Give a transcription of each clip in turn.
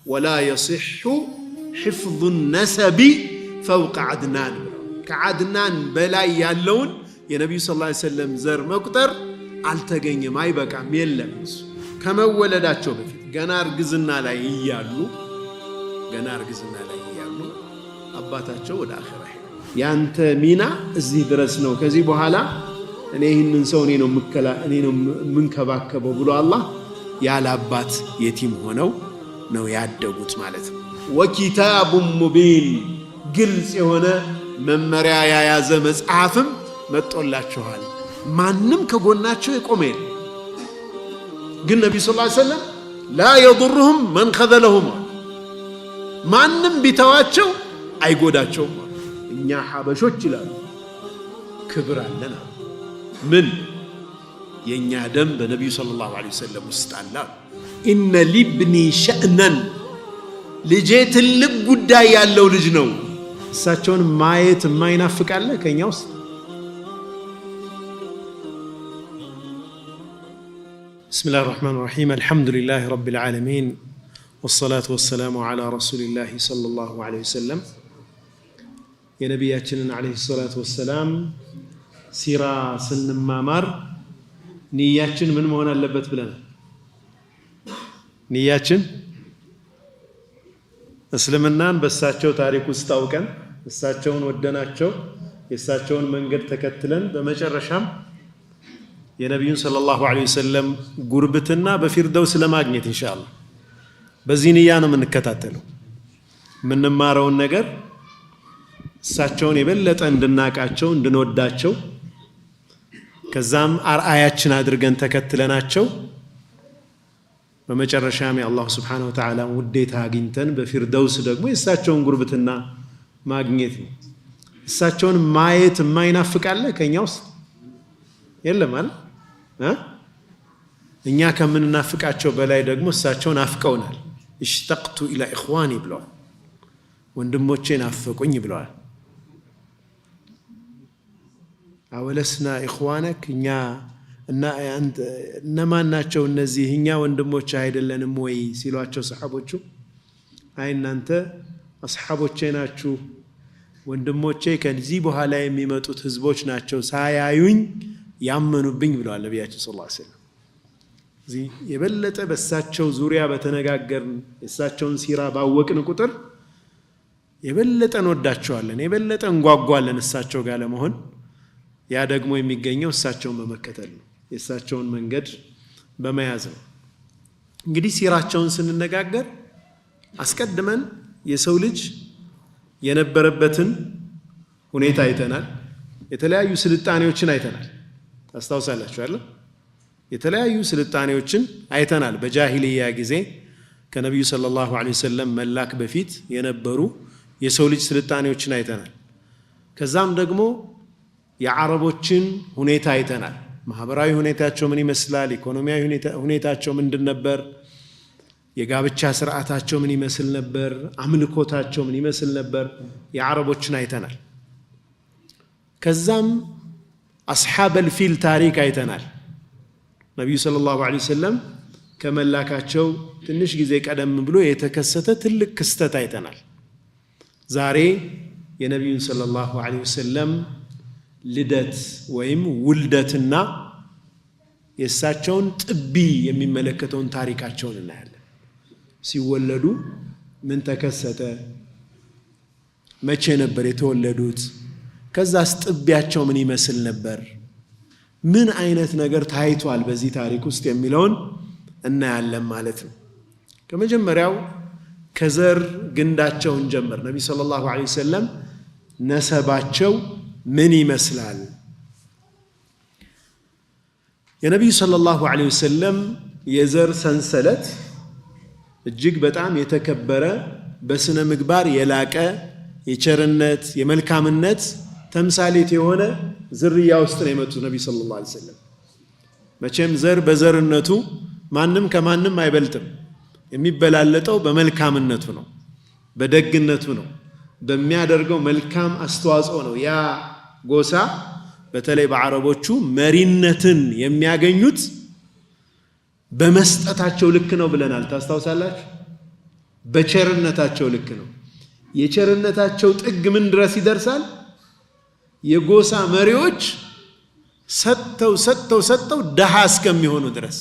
ولا يصح حفظ النسب فوق عدنان كعدنان بلاي يالون يا نبي صلى الله عليه وسلم زر مقدر አልተገኘም አይበቃም የለም كما ولداتቸው በፊት ገና እርግዝና ላይ ያሉ አባታቸው ወደ አኺራ ያንተ ሚና እዚህ ድረስ ነው ከዚህ በኋላ እኔ ይህንን ሰው እኔ ነው ምንከባከበው ብሎ አላህ ያለ አባት የቲም ሆነው ነው ያደጉት ማለት ነው ወኪታቡ ሙቢን ግልጽ የሆነ መመሪያ ያያዘ መጽሐፍም መጥቶላቸዋል ማንንም ከጎናቸው የቆመ ግን ነብዩ ሰለላሁ ዐለይሂ ወሰለም لا يضرهم من خذلهم ማንንም ቢተዋቸው አይጎዳቸውም እኛ ሐበሾች ይላሉ ክብር አለና ምን የኛ ደም በነብዩ ሰለላሁ ዐለይሂ ወሰለም ውስጥ አለ ኢነ ሊብኒ ሸእነን ልጄ ትልቅ ጉዳይ ያለው ልጅ ነው እሳቸውን ማየት የማይናፍቃለ ከኛ ውስጥ بسم الله الرحمن الرحيم الحمد لله رب العالمين والصلاة والسلام على رسول الله صلى الله عليه وسلم يا نبياتنا عليه الصلاة والسلام سيرا سن مامار نياتنا من مهنا اللبت بلنا نياتنا እስልምናን በሳቸው ታሪክ ውስጥ አውቀን እሳቸውን ወደናቸው የሳቸውን መንገድ ተከትለን በመጨረሻም የነብዩን ሰለላሁ ዐለይሂ ወሰለም ጉርብትና በፊርደውስ ለማግኘት ኢንሻአላህ በዚህ ንያ ነው የምንከታተለው ምንማረውን ነገር እሳቸውን የበለጠ እንድናቃቸው እንድንወዳቸው ከዛም አርአያችን አድርገን ተከትለናቸው በመጨረሻም የአላህ Subhanahu Wa Ta'ala ውዴታ አግኝተን በፊርደውስ ደግሞ የእሳቸውን ጉርብትና ማግኘት ነው እሳቸውን ማየት የማይናፍቃለ ከኛ ውስጥ የለም አይደል እኛ ከምንናፍቃቸው በላይ ደግሞ እሳቸውን አፍቀውናል اشتقت الى اخواني ብለዋል ወንድሞቼ ናፈቁኝ ብለዋል አወለስና اخوانك እኛ እና እነማን ናቸው እነዚህ እኛ ወንድሞች አይደለንም ወይ ሲሏቸው ሰሃቦቹ አይ እናንተ አስሐቦቼ ናችሁ ወንድሞቼ ከዚህ በኋላ የሚመጡት ህዝቦች ናቸው ሳያዩኝ ያመኑብኝ ብለዋል ነብያችን ሰለላሁ ዐለይሂ ወሰለም እዚህ የበለጠ በሳቸው ዙሪያ በተነጋገርን የሳቸውን ሲራ ባወቅን ቁጥር የበለጠ እንወዳቸዋለን የበለጠ እንጓጓለን እሳቸው ጋር ለመሆን ያ ደግሞ የሚገኘው እሳቸውን በመከተል ነው የእሳቸውን መንገድ በመያዝ ነው እንግዲህ ሲራቸውን ስንነጋገር አስቀድመን የሰው ልጅ የነበረበትን ሁኔታ አይተናል የተለያዩ ስልጣኔዎችን አይተናል ታስታውሳላችሁ አይደል የተለያዩ ስልጣኔዎችን አይተናል በጃሂልያ ጊዜ ከነብዩ ሰለላሁ ዐለይሂ ወሰለም መላክ በፊት የነበሩ የሰው ልጅ ስልጣኔዎችን አይተናል ከዛም ደግሞ የአረቦችን ሁኔታ አይተናል ማህበራዊ ሁኔታቸው ምን ይመስላል ኢኮኖሚያዊ ሁኔታቸው ምንድን ነበር የጋብቻ ስርዓታቸው ምን ይመስል ነበር አምልኮታቸው ምን ይመስል ነበር የአረቦችን አይተናል ከዛም አስሐብ الفيل ታሪክ አይተናል ነብዩ ሰለላሁ ዐለይሂ ወሰለም ከመላካቸው ትንሽ ጊዜ ቀደም ብሎ የተከሰተ ትልቅ ክስተት አይተናል ዛሬ የነብዩን ሰለላሁ ዐለይሂ ወሰለም ልደት ወይም ውልደትና የእሳቸውን ጥቢ የሚመለከተውን ታሪካቸውን እናያለን ሲወለዱ ምን ተከሰተ መቼ ነበር የተወለዱት ከዛስ ጥቢያቸው ምን ይመስል ነበር ምን አይነት ነገር ታይቷል በዚህ ታሪክ ውስጥ የሚለውን እናያለን ማለት ነው ከመጀመሪያው ከዘር ግንዳቸውን ጀመር ነብዩ ሰለላሁ ዐለይሂ ወሰለም ነሰባቸው ምን ይመስላል የነብዩ ሰለላሁ ዐለይሂ ወሰለም የዘር ሰንሰለት እጅግ በጣም የተከበረ በስነ ምግባር የላቀ የቸርነት የመልካምነት ተምሳሌት የሆነ ዝርያ ውስጥ ነው የመጡት ነብዩ ሰለላሁ ዐለይሂ ወሰለም መቼም ዘር በዘርነቱ ማንንም ከማንንም አይበልጥም የሚበላለጠው በመልካምነቱ ነው በደግነቱ ነው በሚያደርገው መልካም አስተዋጽኦ ነው ያ ጎሳ በተለይ በአረቦቹ መሪነትን የሚያገኙት በመስጠታቸው ልክ ነው ብለናል ታስታውሳላችሁ በቸርነታቸው ልክ ነው። የቸርነታቸው ጥግ ምን ድረስ ይደርሳል? የጎሳ መሪዎች ሰጥተው ደሃ እስከሚሆኑ ድረስ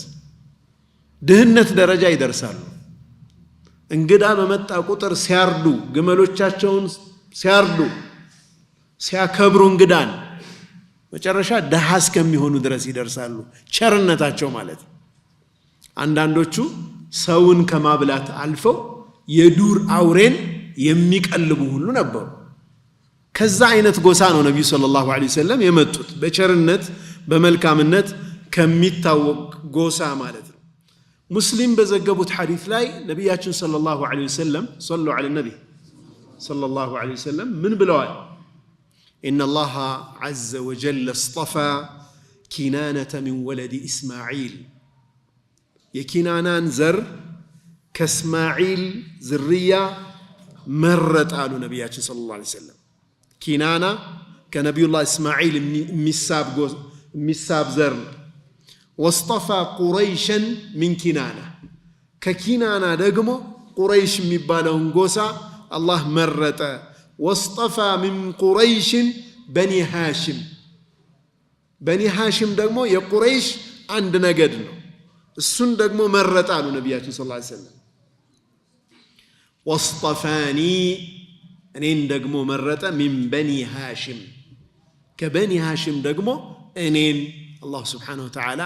ድህነት ደረጃ ይደርሳሉ። እንግዳ በመጣ ቁጥር ሲያርዱ፣ ግመሎቻቸውን ሲያርዱ፣ ሲያከብሩ እንግዳን መጨረሻ ደሃ እስከሚሆኑ ድረስ ይደርሳሉ። ቸርነታቸው ማለት ነው። አንዳንዶቹ ሰውን ከማብላት አልፈው የዱር አውሬን የሚቀልቡ ሁሉ ነበሩ። ከዛ አይነት ጎሳ ነው ነብዩ ሰለላሁ ዐለይሂ ወሰለም የመጡት፣ በቸርነት በመልካምነት ከሚታወቅ ጎሳ ማለት ነው። ሙስሊም በዘገቡት ሐዲስ ላይ ነብያችን ሰለላሁ ዐለይሂ ወሰለም ሰለሉ ዐለ ነብይ ሰለላሁ ዐለይሂ ወሰለም ምን ብለዋል? ኢነላሃ ዐዘ ወጀለ እስጠፋ ኪናነተ ሚን ወለዲ ኢስማዒል፣ የኪናናን ዘር ከእስማዒል ዝርያ መረጥ አሉ ነቢያችን ሰለላሁ ዐለይሂ ወሰለም። ኪናና ከነቢዩላህ እስማዒል የሚሳብ ዘር ነው። ወስጠፋ ቁረይሸን ሚን ኪናና፣ ከኪናና ደግሞ ቁረይሽ የሚባለውን ጎሳ አላህ መረጠ። ወስጠፋ ሚን ቁረይሽን በኒ ሃሽም፣ በኒ ሃሽም ደግሞ የቁረይሽ አንድ ነገድ ነው። እሱን ደግሞ መረጠ አሉ ነቢያችን ሰለላሁ ዐለይሂ ወሰለም። ወስጠፋኒ፣ እኔን ደግሞ መረጠ። ሚን በኒ ሃሽም፣ ከበኒ ሃሽም ደግሞ እኔን አላህ ስብሓነሁ ወተዓላ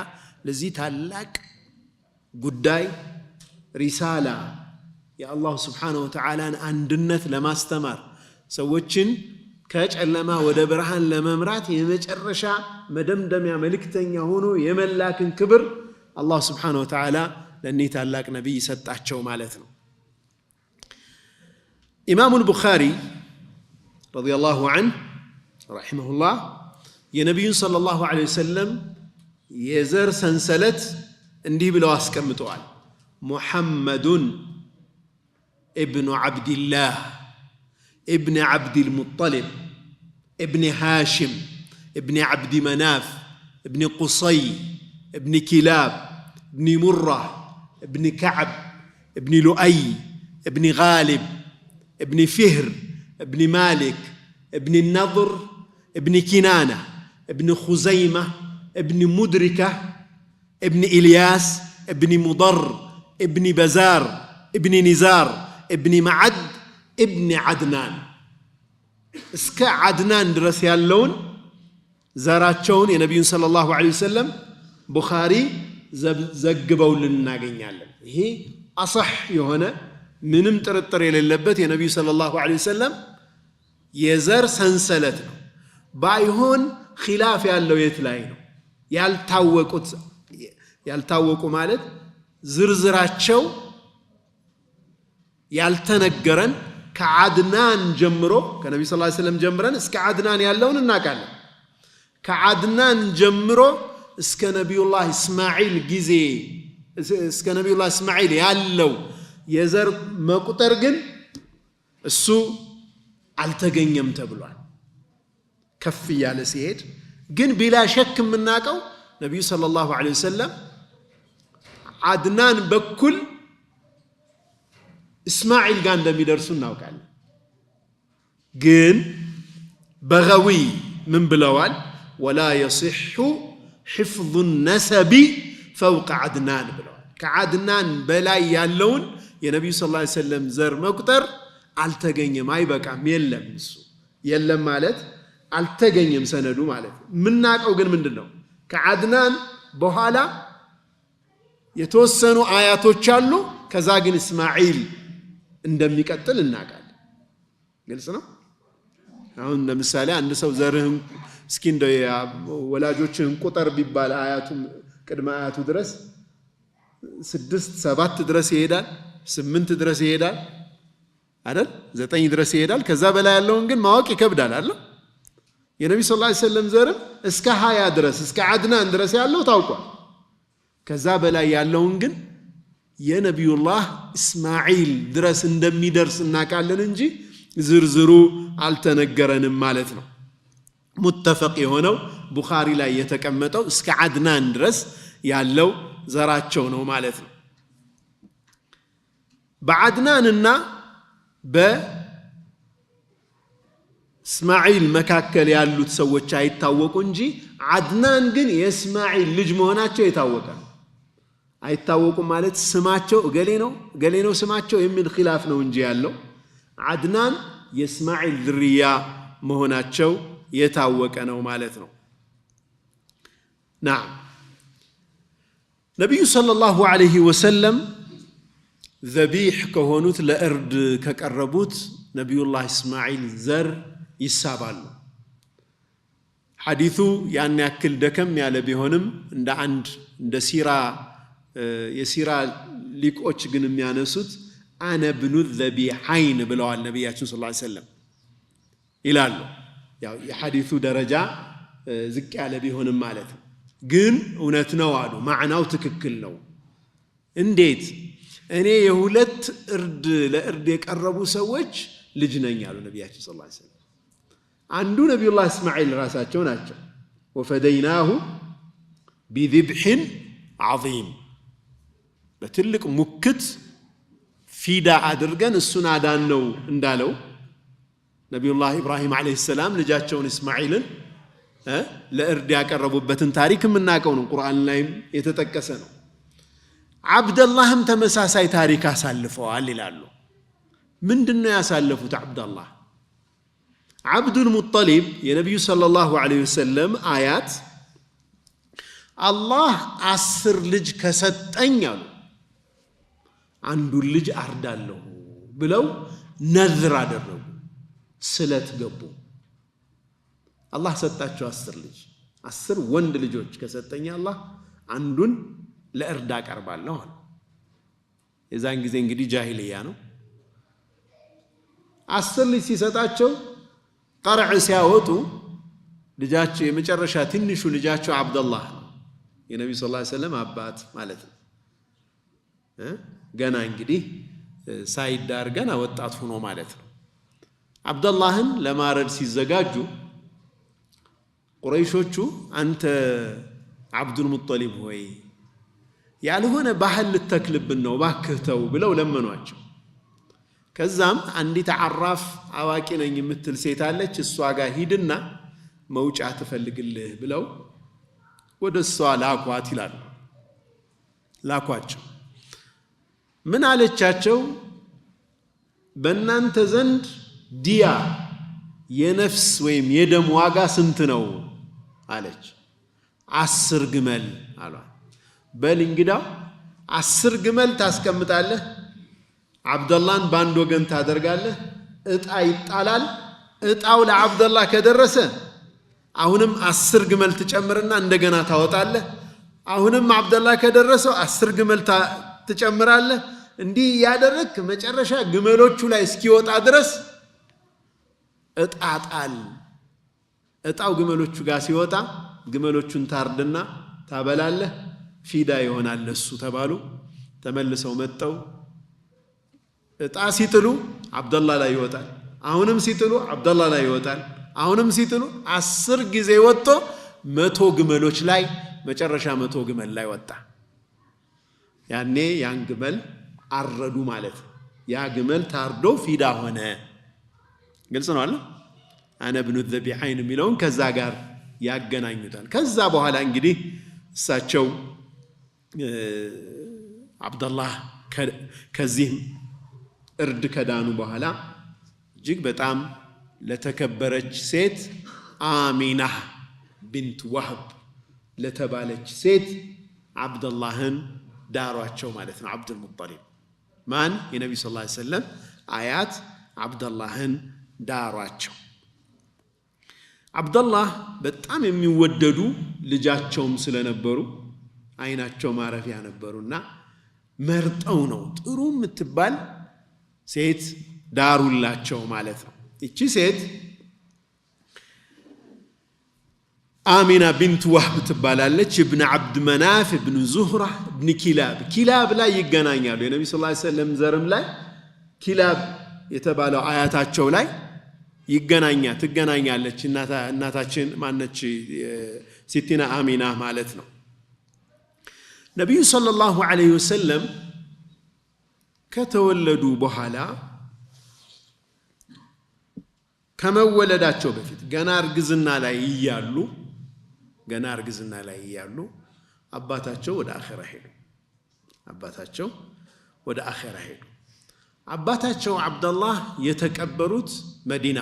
ለዚህ ታላቅ ጉዳይ ሪሳላ የአላህ ስብሓነሁ ወተዓላን አንድነት ለማስተማር ሰዎችን ከጨለማ ወደ ብርሃን ለመምራት የመጨረሻ መደምደሚያ መልእክተኛ ሆኖ የመላክን ክብር አላህ ስብሓነሁ ወተዓላ ለእኒህ ታላቅ ነቢይ ሰጣቸው ማለት ነው። ኢማሙል ቡኻሪ ረዲየላሁ ዐንሁ ረሒመሁላህ የነቢዩን ሰለላሁ ዐለይሂ ወሰለም የዘር ሰንሰለት እንዲህ ብለው አስቀምጠዋል። ሙሐመዱን ኢብኑ ዓብድላህ ኢብን ዓብድል ሙጠሊብ ኢብን ሃሽም ኢብን ዓብድ መናፍ ኢብን ቁሰይ ኢብን ኪላብ ኢብን ሙራህ ኢብን ከዕብ ኢብን ሉአይ ኢብን ጋሊብ ኢብን ፊህር ኢብን ማሊክ ኢብን ነضር ኢብን ኪናና ኢብን ኹዘይማ ኢብን ሙድሪካ ኢብን ኢልያስ ኢብን ሙضር ኢብን በዛር ኢብን ኒዛር ኢብን መዓድ ኢብን ዓድናን። እስከ ዓድናን ድረስ ያለውን ዘራቸውን የነቢዩን ሰለላሁ ዐለይሂ ወሰለም ቡኻሪ ዘግበውልን እናገኛለን። ይሄ አصح የሆነ ምንም ጥርጥር የሌለበት የነቢዩ ሰለላሁ ዐለይሂ ወሰለም የዘር ሰንሰለት ነው። ባይሆን ኺላፍ ያለው የት ላይ ነው? ያልታወቁ ማለት ዝርዝራቸው ያልተነገረን ከዓድናን ጀምሮ ከነቢዩ ሰለላሁ ዐለይሂ ወሰለም ጀምረን እስከ ዓድናን ያለውን እናውቃለን። ከዓድናን ጀምሮ እስከ ነቢዩላህ እስማዒል ጊዜ እስከ ነቢዩላህ እስማዒል ያለው የዘር መቁጠር ግን እሱ አልተገኘም ተብሏል። ከፍ እያለ ሲሄድ ግን ቢላ ሸክ የምናውቀው ነቢዩ ሰለላሁ ዐለይሂ ወሰለም ዓድናን በኩል እስማዒል ጋር እንደሚደርሱ እናውቃለን። ግን በገዊ ምን ብለዋል? ወላ የሲሑ ሕፍዙ ነሰቢ ፈውቀ ዓድናን ብለዋል። ከዓድናን በላይ ያለውን የነቢዩ ሰለላሁ ዐለይሂ ወሰለም ዘር መቁጠር አልተገኘም፣ አይበቃም፣ የለም። እሱ የለም ማለት አልተገኘም ሰነዱ ማለት ነው። የምናውቀው ግን ምንድን ነው? ከዓድናን በኋላ የተወሰኑ አያቶች አሉ። ከዛ ግን እስማዒል እንደሚቀጥል እናውቃለን። ግልጽ ነው። አሁን ለምሳሌ አንድ ሰው ዘርህን እስኪ እንደው ወላጆችህን ቁጠር ቢባል አያቱ ቅድመ አያቱ ድረስ 6 7 ድረስ ይሄዳል፣ 8 ድረስ ይሄዳል አይደል? 9 ድረስ ይሄዳል። ከዛ በላይ ያለውን ግን ማወቅ ይከብዳል አይደል? የነብዩ ሰለላሁ ዐለይሂ ወሰለም ዘርም እስከ 20 ድረስ እስከ ዓድናን ድረስ ያለው ታውቋል። ከዛ በላይ ያለውን ግን የነቢዩላህ እስማዒል ድረስ እንደሚደርስ እናውቃለን እንጂ ዝርዝሩ አልተነገረንም ማለት ነው። ሙተፈቅ የሆነው ቡኻሪ ላይ የተቀመጠው እስከ ዓድናን ድረስ ያለው ዘራቸው ነው ማለት ነው። በአድናንና በእስማዒል መካከል ያሉት ሰዎች አይታወቁ እንጂ አድናን ግን የእስማዒል ልጅ መሆናቸው የታወቀ ነው። አይታወቁም ማለት ስማቸው እገሌ ነው ስማቸው የሚል ኺላፍ ነው እንጂ ያለው አድናን የእስማዒል ዝርያ መሆናቸው የታወቀ ነው ማለት ነው። ናም ነቢዩ ሰለላሁ ዐለይሂ ወሰለም ዘቢሕ ከሆኑት ለእርድ ከቀረቡት ነቢዩላህ እስማዒል ዘር ይሳባሉ። ሐዲሱ ያን ያክል ደከም ያለ ቢሆንም እንደ የሲራ ሊቆች ግን የሚያነሱት አነ ብኑ ዘቢሐይን ብለዋል ነቢያችን ሰለላሁ ዐለይሂ ወሰለም ይላሉ። ያው የሐዲሱ ደረጃ ዝቅ ያለ ቢሆንም ማለት ነው። ግን እውነት ነው አሉ። ማዕናው ትክክል ነው። እንዴት? እኔ የሁለት ለእርድ የቀረቡ ሰዎች ልጅ ነኝ አሉ ነቢያችን ሰለላሁ ዐለይሂ ወሰለም። አንዱ ነቢዩላህ እስማዒል ራሳቸው ናቸው። ወፈደይናሁ ቢذብሕን ዐዚም በትልቅ ሙክት ፊዳ አድርገን እሱን አዳን ነው እንዳለው ነቢዩላህ ኢብራሂም ዐለይሂ ሰላም ልጃቸውን እስማዒልን ለእርድ ያቀረቡበትን ታሪክ የምናውቀው ነው። ቁርአን ላይም የተጠቀሰ ነው። አብደላህም ተመሳሳይ ታሪክ አሳልፈዋል ይላሉ። ምንድነው ያሳለፉት? አብደላህ አብዱል ሙጠሊብ የነቢዩ ሰለላሁ ዐለይሂ ወሰለም አያት አላህ 10 ልጅ ከሰጠኝ አሉ አንዱን ልጅ አርዳለሁ ብለው ነዝር አደረጉ፣ ስለት ገቡ። አላህ ሰጣቸው 10 ልጅ 10 ወንድ ልጆች ከሰጠኝ አላህ አንዱን ለእርድ አቀርባለሁ አሉ። የዛን ጊዜ እንግዲህ ጃሂልያ ነው። 10 ልጅ ሲሰጣቸው ቀርዕ ሲያወጡ ልጃቸው የመጨረሻ ትንሹ ልጃቸው አብደላህ የነብዩ ሰለላሁ ዐለይሂ ወሰለም አባት ማለት ነው። ገና እንግዲህ ሳይዳር ገና ወጣት ሆኖ ማለት ነው። አብደላህን ለማረድ ሲዘጋጁ ቁረይሾቹ አንተ አብዱል ሙጠሊብ ሆይ ያልሆነ ባህል ልተክልብን ነው እባክህ ተው ብለው ለመኗቸው። ከዛም አንዲት አራፍ አዋቂ ነኝ የምትል ሴት አለች፣ እሷ ጋር ሂድና መውጫ ትፈልግልህ ብለው ወደ እሷ ላኳት ይላሉ። ላኳቸው። ምን አለቻቸው? በእናንተ ዘንድ ዲያ የነፍስ ወይም የደም ዋጋ ስንት ነው አለች። 10 ግመል አሏት። በል እንግዳው 10 ግመል ታስቀምጣለህ፣ አብደላህን በአንድ ወገን ታደርጋለህ፣ እጣ ይጣላል። እጣው ለአብደላህ ከደረሰ አሁንም 10 ግመል ትጨምርና እንደገና ታወጣለህ። አሁንም አብደላህ ከደረሰው 10 ግመል ትጨምራለህ። እንዲህ ያደረክ መጨረሻ ግመሎቹ ላይ እስኪወጣ ድረስ እጣ ጣል። እጣው ግመሎቹ ጋር ሲወጣ ግመሎቹን ታርድና ታበላለህ፣ ፊዳ ይሆናል ለሱ ተባሉ። ተመልሰው መጠው እጣ ሲጥሉ አብደላህ ላይ ይወጣል። አሁንም ሲጥሉ አብደላህ ላይ ይወጣል። አሁንም ሲጥሉ 10 ጊዜ ወጥቶ 100 ግመሎች ላይ መጨረሻ 100 ግመል ላይ ወጣ። ያኔ ያን ግመል አረዱ ማለት ነው። ያ ግመል ታርዶ ፊዳ ሆነ። ግልጽ ነው አለ። አነ ብኑ ዘቢሐይን የሚለውን ከዛ ጋር ያገናኙታል። ከዛ በኋላ እንግዲህ እሳቸው አብደላህ ከዚህ እርድ ከዳኑ በኋላ እጅግ በጣም ለተከበረች ሴት አሚና ቢንት ወህብ ለተባለች ሴት አብደላህን ዳሯቸው ማለት ነው። አብዱል ሙጠሊብ ማን? የነቢዩ ሰለላሁ ዐለይሂ ወሰለም አያት አብደላህን ዳሯቸው። አብደላህ በጣም የሚወደዱ ልጃቸውም ስለነበሩ አይናቸው ማረፊያ ነበሩና መርጠው ነው ጥሩ የምትባል ሴት ዳሩላቸው ማለት ነው። እቺ ሴት አሚና ቢንት ወህብ ትባላለች። ኢብኑ አብድ መናፍ ኢብኑ ዙህራ ኢብኑ ኪላብ ላይ ይገናኛሉ። የነብዩ ሰለላሁ ዐለይሂ ወሰለም ዘርም ላይ ኪላብ የተባለው አያታቸው ላይ ትገናኛለች። እናታችን ማነች? ሲቲና አሚና ማለት ነው። ነብዩ ሰለላሁ ዐለይሂ ወሰለም ከተወለዱ በኋላ ከመወለዳቸው በፊት ገና እርግዝና ላይ እያሉ አባታቸው ወደ አኺራ ሄዱ። አባታቸው አብደላህ የተቀበሩት መዲና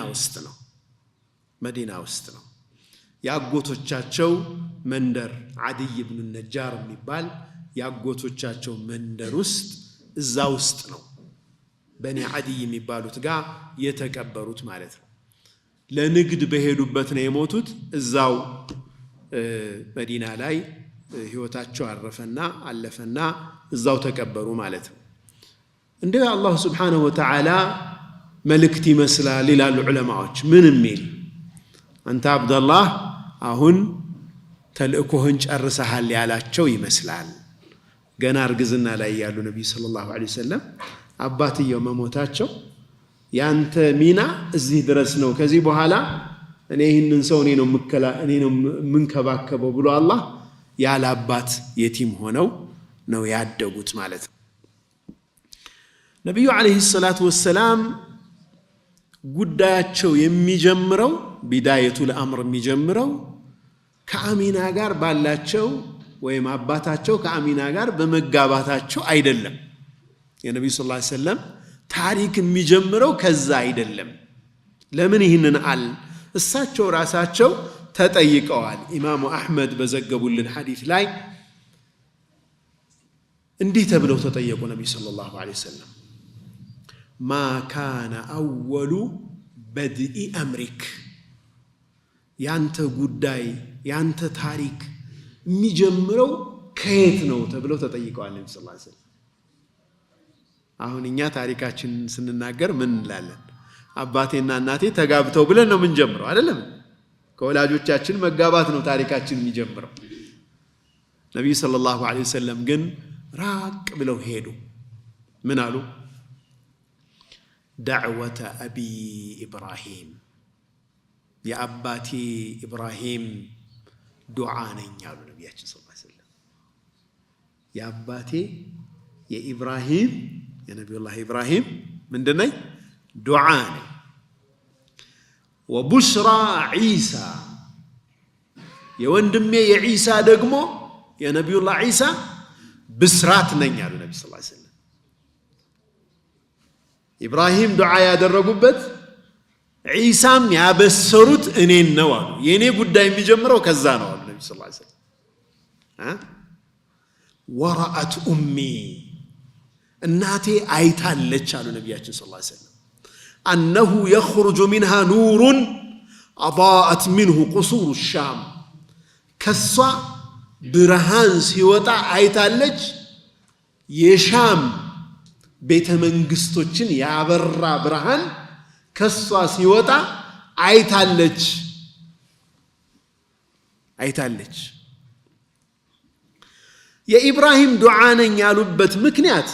ውስጥ ነው። ያጎቶቻቸው መንደር አድይ ኢብኑ ነጃር የሚባል ያጎቶቻቸው መንደር ውስጥ እዛ ውስጥ ነው በኒ አድይ የሚባሉት ጋር የተቀበሩት ማለት ነው። ለንግድ በሄዱበት ነው የሞቱት። እዛው መዲና ላይ ህይወታቸው አለፈና እዛው ተቀበሩ ማለት ነው። እንደ አላህ Subhanahu Wa Ta'ala መልእክት ይመስላል ይላሉ ዑለማዎች። ምን የሚል አንተ አብደላህ አሁን ተልእኮህን ጨርሰሃል ያላቸው ይመስላል። ገና እርግዝና ላይ ያሉ ነብዩ ሰለላሁ ዐለይሂ ወሰለም አባትየው መሞታቸው ያንተ ሚና እዚህ ድረስ ነው፣ ከዚህ በኋላ እኔ ይህንን ሰው እኔ ነው የምንከባከበው ብሎ አላህ ያለ አባት የቲም ሆነው ነው ያደጉት ማለት ነው። ነብዩ አለይሂ ሰላቱ ወሰላም ጉዳያቸው የሚጀምረው ቢዳየቱል አምር የሚጀምረው ከአሚና ጋር ባላቸው ወይም አባታቸው ከአሚና ጋር በመጋባታቸው አይደለም። የነብዩ ሰለላሁ ዐለይሂ ወሰለም ታሪክ የሚጀምረው ከዛ አይደለም። ለምን ይህንን እሳቸው ራሳቸው ተጠይቀዋል። ኢማሙ አህመድ በዘገቡልን ሐዲስ ላይ እንዲህ ተብለው ተጠየቁ ነብዩ ሰለላሁ ዐለይሂ ወሰለም ማ ካነ አወሉ በድኢ አምሪክ፣ ያንተ ጉዳይ ያንተ ታሪክ የሚጀምረው ከየት ነው ተብለው ተጠይቀዋል ነብዩ ሰለላሁ ዐለይሂ ወሰለም። አሁን እኛ ታሪካችን ስንናገር ምን እንላለን? አባቴና እናቴ ተጋብተው ብለን ነው የምንጀምረው አይደለም? ከወላጆቻችን መጋባት ነው ታሪካችን የሚጀምረው። ነብዩ ሰለላሁ ዐለይሂ ወሰለም ግን ራቅ ብለው ሄዱ። ምን አሉ? دعوة أبي إبراهيم، يا أباتي إبراهيم دعانا يالو نبياتي صلى الله عليه وسلم. يا أباتي يا إبراهيم يا نبي الله إبراهيم من دني دعانا. وبشرى عيسى يا وندمي يا عيسى دقمو يا نبي الله عيسى بسراتنا يالو نبي صلى الله عليه وسلم. ኢብራሂም ዱዓ ያደረጉበት ዒሳም ያበሰሩት እኔን ነው አሉ። የኔ ጉዳይ የሚጀምረው ከዛ ነው አሉ ነብዩ ሰለላሁ ዐለይሂ ወሰለም። ወራአት ኡሚ፣ እናቴ አይታለች አሉ ነቢያችን ሰለላሁ ዐለይሂ ወሰለም። አነሁ የኽሩጁ ሚንሃ ኑሩን አضاءت منه قصور الشام፣ ከሷ ብርሃን ሲወጣ አይታለች። የሻም ቤተ መንግስቶችን ያበራ ብርሃን ከሷ ሲወጣ አይታለች። የኢብራሂም ዱዓ ነኝ ያሉበት ምክንያት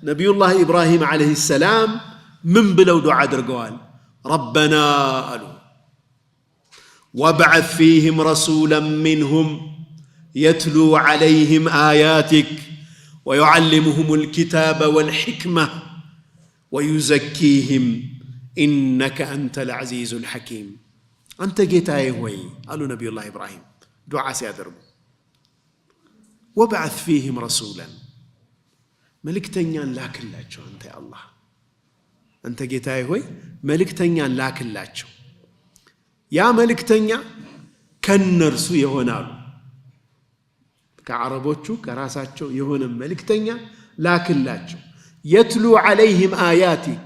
ነቢዩላህ ኢብራሂም ዓለይሂ ሰላም ምን ብለው ዱዓ አድርገዋል? ረበና አሉ ወብዐት ፊህም ረሱላን ሚንሁም የትሉ ዓለይህም አያቲክ ويعلمهم الكتاب والحكمة ويزكيهم إنك أنت العزيز الحكيم. أنت جيتاي هوي قالوا نبي الله إبراهيم دعاء سيادرب. وبعث فيهم رسولا، ملك تنيان لاكن لاتشو أنت يا الله. أنت جيتاي هوي ملك تنيان لاكن لاتشو يا ملك تنيا كنرسو يهونالو ከዓረቦቹ ከራሳቸው የሆነ መልእክተኛ ላክላቸው። የትሉ ዐለይህም አያቲክ፣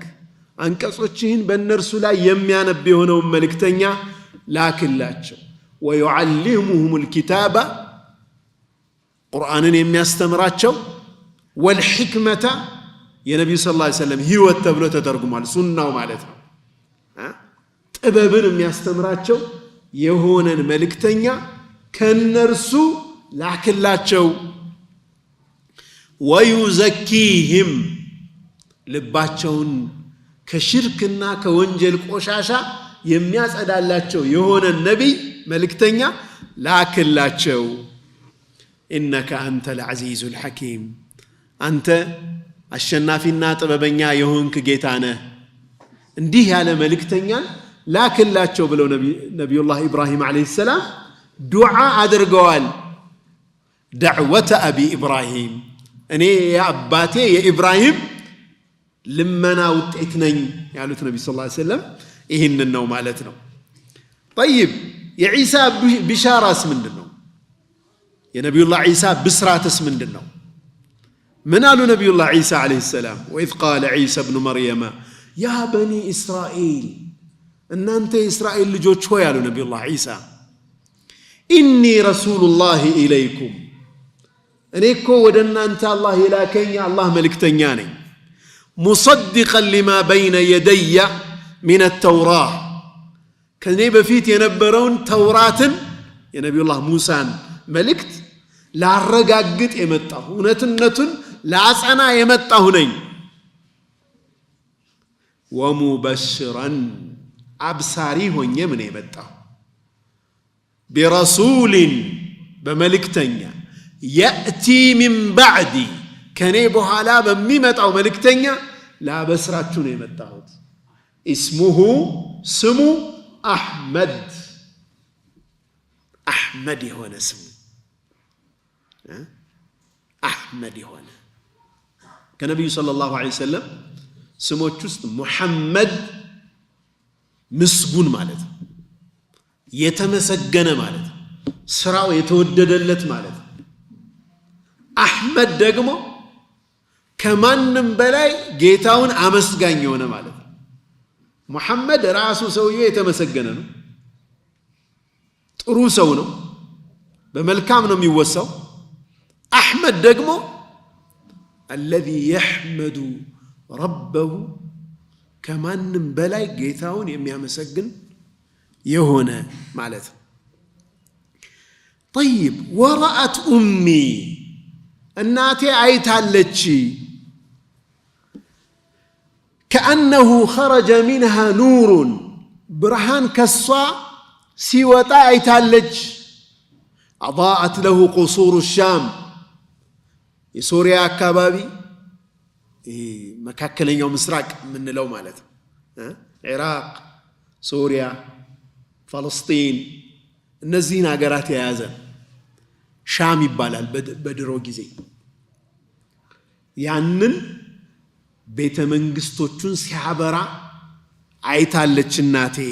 አንቀጾችህን በእነርሱ ላይ የሚያነብ የሆነውን መልእክተኛ ላክላቸው። ወዩዓሊሙሁም ልኪታበ፣ ቁርአንን የሚያስተምራቸው፣ ወልሕክመተ፣ የነቢዩ ስ ላ ሰለም ህይወት ተብሎ ተተርጉሟል፣ ሱናው ማለት ነው። ጥበብን የሚያስተምራቸው የሆነን መልእክተኛ ከእነርሱ ላክላቸው። ወዩዘኪህም፣ ልባቸውን ከሽርክና ከወንጀል ቆሻሻ የሚያጸዳላቸው የሆነ ነቢይ መልእክተኛ ላክላቸው። ኢነከ አንተ ልዐዚዙ ልሐኪም፣ አንተ አሸናፊና ጥበበኛ የሆንክ ጌታ ነህ እንዲህ ያለ መልእክተኛን ላክላቸው ብለው ነቢዩላህ ኢብራሂም አለይሂ ሰላም ዱዓ አድርገዋል። دعوة أبي إبراهيم أني يا أباتي يا إبراهيم لمنا وتأتنين يا علوت النبي صلى الله عليه وسلم إهن النوم مالتنا. طيب يا عيسى بشارة اسم النوم يا نبي الله عيسى بسرات اسم النوم. من قالوا نبي الله عيسى عليه السلام وإذ قال عيسى ابن مريم يا بني إسرائيل أن أنت إسرائيل لجوت شوي قالوا نبي الله عيسى إني رسول الله إليكم أنيكو ودنا أنت الله إلاكني الله ملك تنياني مصدقا لما بين يدي من التوراة كان يبقى فيت ينبرون توراة يا نبي الله موسى ملكت لا رقاقت يمتاه ونتن لا أسعنا يمتاهنين ومبشرا أبصاري هون يمن يمتاه برسول بملك تنيا يأتي من بعدي كان يبوها لا بميمت أو ملك تنيا لا بسراتون يمتاهد اسمه سمو أحمد هنا اسمه أحمد هنا كنبي صلى الله عليه وسلم سمو تشست محمد مسجون مالته يتمسجن مالته سراو يتوددلت مالته أحمد دقمو كمان بلاي جيتاون أمسجن يونا مالته محمد راسو سويه يتمسجن روسونه بملكامنا ميوسو أحمد دقمو الذي يحمد ربه كمان بلاي جيتاون يمسجن يهونا مالته. طيب ورأت أمي الناتي عيتها لتشي كأنه خرج منها نور برهان كسوا سيوتا عيتها لتش أضاءت له قصور الشام سوريا كبابي مكاكلين يوم مسراك من لو مالته عراق سوريا فلسطين النزين عقرات يا زن شام يبالال بدرو جزي يعنن بيت منغستوچون سيابرا عيتالچ الناتي.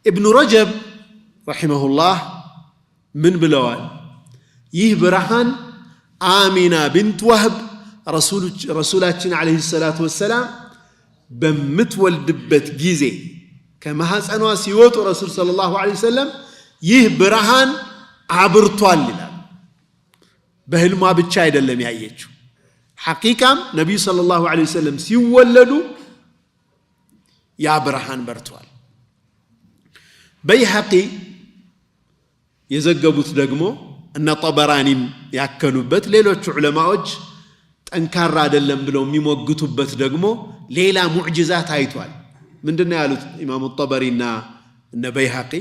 ابن رجب رحمه الله من بلوال يه برهان آمنة بنت وهب رسولاتنا عليه الصلاة والسلام بمتولدبت جزي كما حسنوا سيوت رسول صلى الله عليه وسلم يه برهان عبرتوال لنا بهلما بتشا አይደለም ያየችው حقيقة نبي صلى الله عليه وسلم ሲወለዱ ያ ብርሃን በርቷል። በይሐቂ የዘገቡት ደግሞ እነ ጠበራኒም ያከሉበት ሌሎች ዑለማዎች ጠንካራ አይደለም ብለው የሚሞግቱበት ደግሞ ሌላ ሙዕጂዛት አይቷል። ምንድነው ያሉት ኢማሙ ጠበሪና እነ በይሐቂ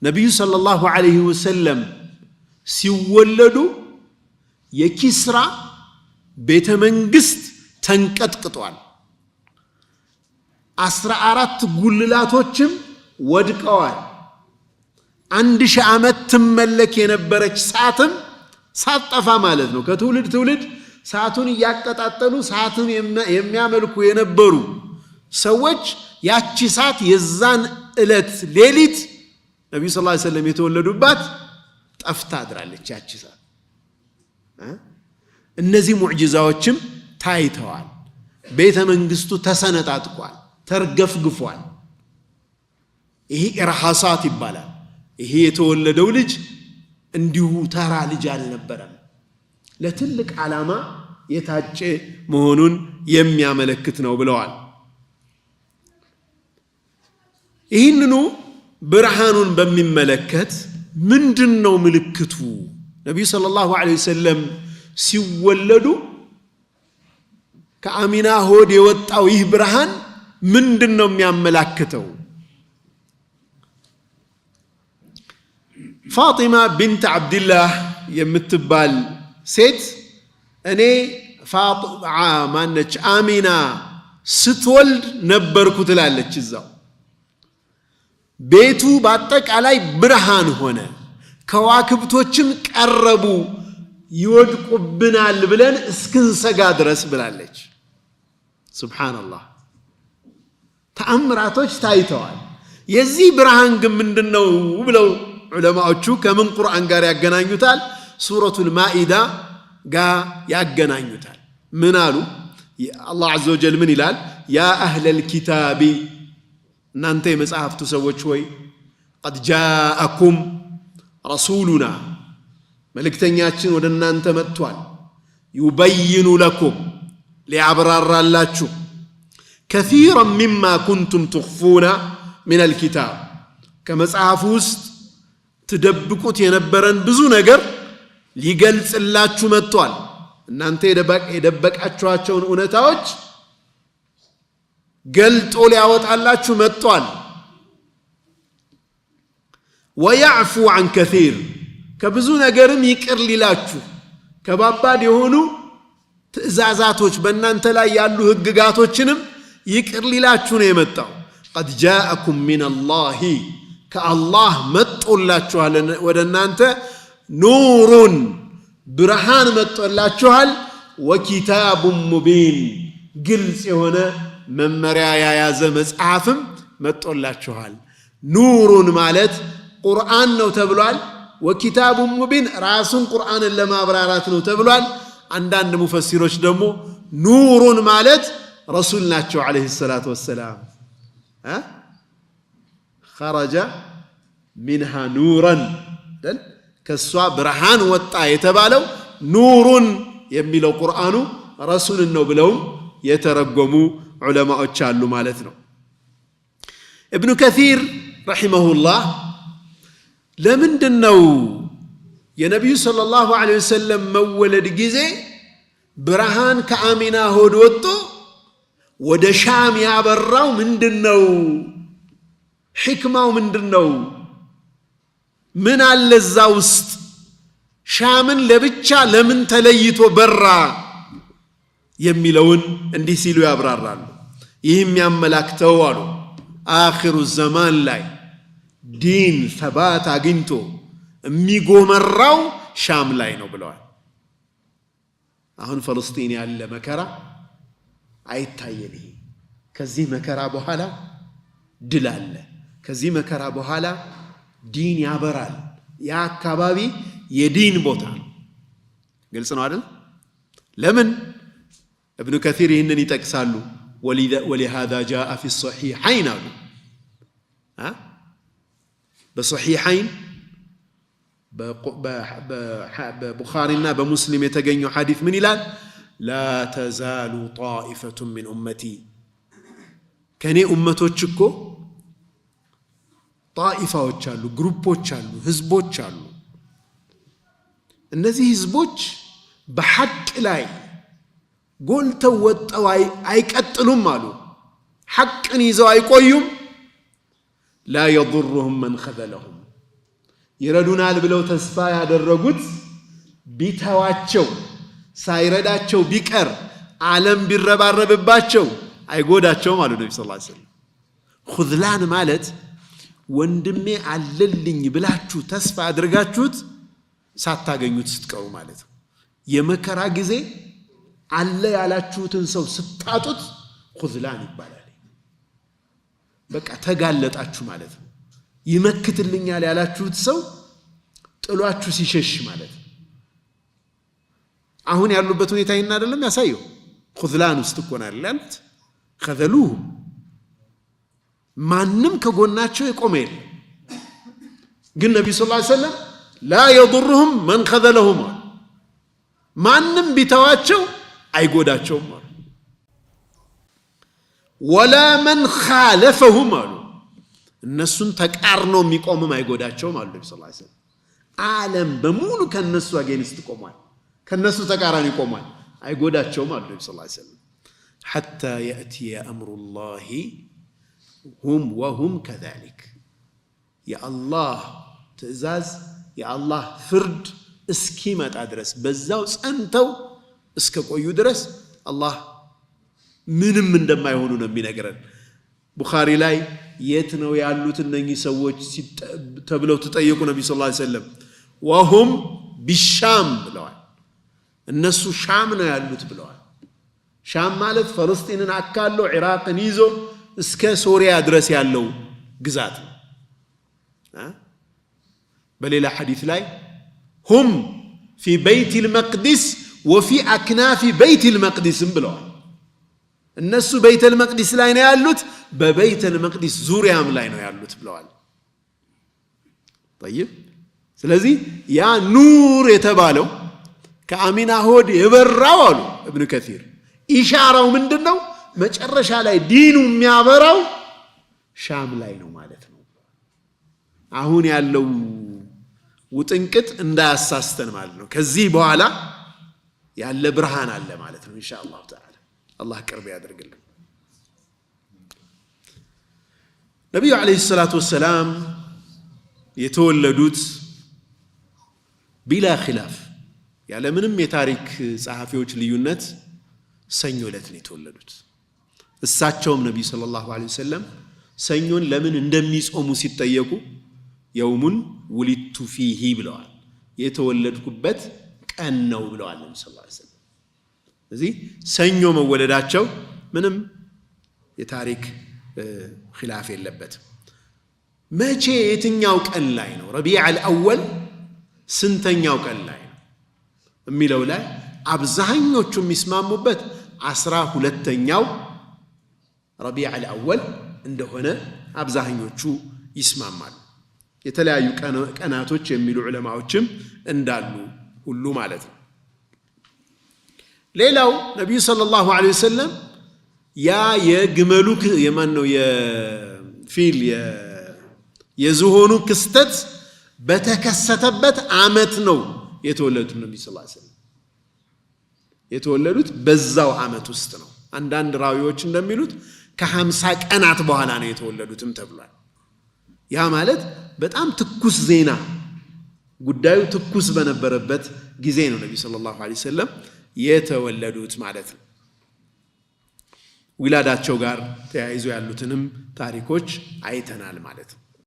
ነብዩ ሰለላሁ ዐለይሂ ወሰለም ሲወለዱ የኪስራ ቤተ መንግስት ተንቀጥቅጧል። 14 ጉልላቶችም ወድቀዋል። 1000 ዓመት ትመለክ የነበረች ሰዓትም ሳጠፋ ማለት ነው። ከትውልድ ትውልድ ሰዓቱን ያቀጣጠሉ ሰዓቱን የሚያመልኩ የነበሩ ሰዎች ያቺ ሰዓት የዛን ዕለት ሌሊት ነብዩ ሰለላሁ ዐለይሂ ወሰለም የተወለዱባት ጠፍታ አድራለች ያቺ ሰዓት። እነዚህ ሙዕጂዛዎችም ታይተዋል። ቤተ መንግስቱ ተሰነጣጥቋል፣ ተርገፍግፏል። ይሄ ኢርሃሳት ይባላል። ይሄ የተወለደው ልጅ እንዲሁ ተራ ልጅ አልነበረም፣ ለትልቅ ዓላማ የታጨ መሆኑን የሚያመለክት ነው ብለዋል። ይህንኑ ብርሃኑን በሚመለከት ምንድነው ምልክቱ? ነብዩ ሰለላሁ ዐለይሂ ወሰለም ሲወለዱ ከአሚና ሆድ የወጣው ይህ ብርሃን ምንድነው የሚያመላክተው? ፋጢማ ቢንት አብድላህ የምትባል ሴት እኔ ማነች አሚና ስትወልድ ነበርኩ ትላለች እዛው ቤቱ በአጠቃላይ ብርሃን ሆነ ከዋክብቶችም ቀረቡ ይወድቁብናል ብለን እስክንሰጋ ድረስ ብላለች ሱብሃንአላህ ተአምራቶች ታይተዋል የዚህ ብርሃን ግን ምንድነው ብለው ዑለማዎቹ ከምን ቁርአን ጋር ያገናኙታል ሱረቱል ማኢዳ ጋር ያገናኙታል ምን አሉ አላህ ዐዘ ወጀል ምን ይላል ያ አህለል ኪታቢ እናንተ የመጽሐፍቱ ሰዎች ሆይ قد جاءكم رسولنا መልእክተኛችን ወደ እናንተ መጥቷል يبين لكم ሊያብራራላችሁ كثيرا مما كنتم تخفون من الكتاب ከመጽሐፉ ውስጥ ትደብቁት የነበረን ብዙ ነገር ሊገልጽላችሁ መጥቷል እናንተ የደበቃችኋቸውን እውነታዎች ገልጦ ሊያወጣላችሁ መጥቷል ويعفو عن كثير ከብዙ ነገርም ይቅር ሊላችሁ ከባባድ የሆኑ ትእዛዛቶች በእናንተ ላይ ያሉ ህግጋቶችንም ይቅር ሊላችሁ ነው የመጣው قد جاءكم من الله كالله መጥቶላችኋል ወደ እናንተ ኑሩን ብርሃን መጥቶላችኋል وكتاب مبين ግልጽ የሆነ መመሪያ ያያዘ መጽሐፍም መጥቶላችኋል ኑሩን ማለት ቁርአን ነው ተብሏል وكتاب مبين ራሱን ቁርአንን ለማብራራት ነው ተብሏል አንዳንድ ሙፈሲሮች ደግሞ ኑሩን ማለት ረሱል ናቸው አለይሂ ሰላቱ ወሰላም خرج منها نورا ከሷ ብርሃን ወጣ የተባለው ኑሩን የሚለው ቁርአኑ ረሱል ነው ብለው የተረጎሙ ዑለማዎች አሉ ማለት ነው ኢብኑ ከሲር ረሂመሁላህ ለምንድነው የነብዩ ሰለላሁ ዐለይሂ ወሰለም መወለድ ጊዜ ብርሃን ከአሚና ሆድ ወጥቶ ወደ ሻም ያበራው ምንድነው ሕክማው ምንድነው ምን አለ እዛ ውስጥ ሻምን ለብቻ ለምን ተለይቶ በራ የሚለውን እንዲህ ሲሉ ያብራራሉ ይህም ያመላክተው አሉ አኺሩ ዘማን ላይ ዲን ሰባት አግኝቶ የሚጎመራው ሻም ላይ ነው ብለዋል አሁን ፍልስጤን ያለ መከራ አይታየን ይሄ ከዚህ መከራ በኋላ ድል አለ ከዚህ መከራ በኋላ ዲን ያበራል ያ አካባቢ የዲን ቦታ ነው ግልጽ ነው አይደል ለምን ابن كثير ይህንን ይጠቅሳሉ ولهذا جاء في الصحيحين አሉ በصحيحين በቡኻሪና በሙስሊም የተገኘው ሐዲስ ምን ይላል لا تزال طائفة من أمتي ከኔ ኡመቶች እኮ ጣኢፋዎች አሉ ግሩፖች አሉ ህዝቦች አሉ እነዚህ ህዝቦች በሐቅ ላይ ጎልተው ወጣው አይቀጥሉም አሉ ሐቅን ይዘው አይቆዩም لا يضرهم من خذلهم ይረዱናል ብለው ተስፋ ያደረጉት ቢተዋቸው ሳይረዳቸው ቢቀር ዓለም ቢረባረብባቸው አይጎዳቸውም አሉ ነብዩ ሰለላሁ ዐለይሂ ወሰለም ኹዝላን ማለት ወንድሜ አለልኝ ብላችሁ ተስፋ አድርጋችሁት ሳታገኙት ስትቀሩ ማለት ነው የመከራ ጊዜ አለ ያላችሁትን ሰው ስታጡት ኹዝላን ይባላል በቃ ተጋለጣችሁ ማለት ነው ይመክትልኛል ያላችሁት ሰው ጥሏችሁ ሲሸሽ ማለት ነው አሁን ያሉበት ሁኔታ ይና አይደለም ያሳየው ኹዝላን ውስጥ ቆናል ያሉት خذلوه ማንም ከጎናቸው የቆመ የለም ግን ነብዩ ሰለላሁ ዐለይሂ ወሰለም لا يضرهم من خذلهم ማንም ቢተዋቸው አይጎዳቸውም ولا من خالفهم እነሱን ተቃርኖ የሚቆምም አይጎዳቸውም አሉ ነብዩ ሰለላሁ ዐለይሂ ወሰለም ዓለም በሙሉ ከነሱ አገንስት ቆሟል ከነሱ ተቃራኒ ቆሟል አይጎዳቸውም አሉ ነብዩ ሰለላሁ ዐለይሂ ወሰለም حتى يأتي أمر الله هم وهم كذلك يا الله تزاز يا الله فرد اسكيمت أدرس بزاو سأنتو እስከ ቆዩ ድረስ አላህ ምንም እንደማይሆኑ ነው የሚነግረን። ቡኻሪ ላይ የት ነው ያሉት እነኚህ ሰዎች ተብለው ተጠየቁ። ነብዩ ሰለላሁ ዐለይሂ ወሰለም ወሁም ቢሻም ብለዋል። እነሱ ሻም ነው ያሉት ብለዋል። ሻም ማለት ፍልስጤምን አካሎ ኢራቅን ይዞ እስከ ሶሪያ ድረስ ያለው ግዛት ነው። በሌላ ሐዲስ ላይ ሁም ፊ በይቲል መቅዲስ ወፊ አክናፊ በይቲል መቅዲስም ብለዋል። እነሱ በይተል መቅዲስ ላይ ነው ያሉት፣ በበይተል መቅዲስ ዙሪያም ላይ ነው ያሉት ብለዋል። طيب ስለዚህ ያ ኑር የተባለው ከአሚና ሆድ የበራው አሉ ኢብኑ ከሲር ኢሻራው ምንድነው? መጨረሻ ላይ ዲኑ የሚያበራው ሻም ላይ ነው ማለት ነው። አሁን ያለው ውጥንቅጥ እንዳያሳስተን ማለት ነው። ከዚህ በኋላ ያለ ብርሃን አለ ማለት ነው ኢንሻአላህ ተዓላ። አላህ ቅርብ ያደርግልን። ነብዩ አለይሂ ሰላቱ ወሰላም የተወለዱት ቢላ ኺላፍ ያለ ምንም የታሪክ ጸሐፊዎች ልዩነት ሰኞ ዕለት ነው የተወለዱት። እሳቸውም ነብዩ ሰለላሁ ዐለይሂ ወሰለም ሰኞን ለምን እንደሚጾሙ ሲጠየቁ የውሙን ውሊቱ ፊሂ ብለዋል። የተወለድኩበት ቀን ነው ብለዋል ነብዩ ሰለላሁ ዐለይሂ ወሰለም። ስለዚህ ሰኞ መወለዳቸው ምንም የታሪክ ኺላፍ የለበትም። መቼ የትኛው ቀን ላይ ነው ረቢዑል አወል ስንተኛው ቀን ላይ ነው የሚለው ላይ አብዛኞቹ የሚስማሙበት 12ኛው ረቢዑል አወል እንደሆነ አብዛኞቹ ይስማማሉ። የተለያዩ ቀናቶች የሚሉ ዑለማዎችም እንዳሉ ሁሉ ማለት ነው። ሌላው ነብዩ ሰለላሁ ዐለይሂ ወሰለም ያ የግመሉ የማን ነው የፊል የዝሆኑ ክስተት በተከሰተበት ዓመት ነው የተወለዱት። ነብዩ ሰለላሁ ዐለይሂ ወሰለም የተወለዱት በዛው ዓመት ውስጥ ነው። አንዳንድ ራዊዎች እንደሚሉት ከ50 ቀናት በኋላ ነው የተወለዱትም ተብሏል። ያ ማለት በጣም ትኩስ ዜና ጉዳዩ ትኩስ በነበረበት ጊዜ ነው ነብዩ ሰለላሁ ዐለይሂ ወሰለም የተወለዱት ማለት ነው። ዊላዳቸው ጋር ተያይዞ ያሉትንም ታሪኮች አይተናል ማለት ነው።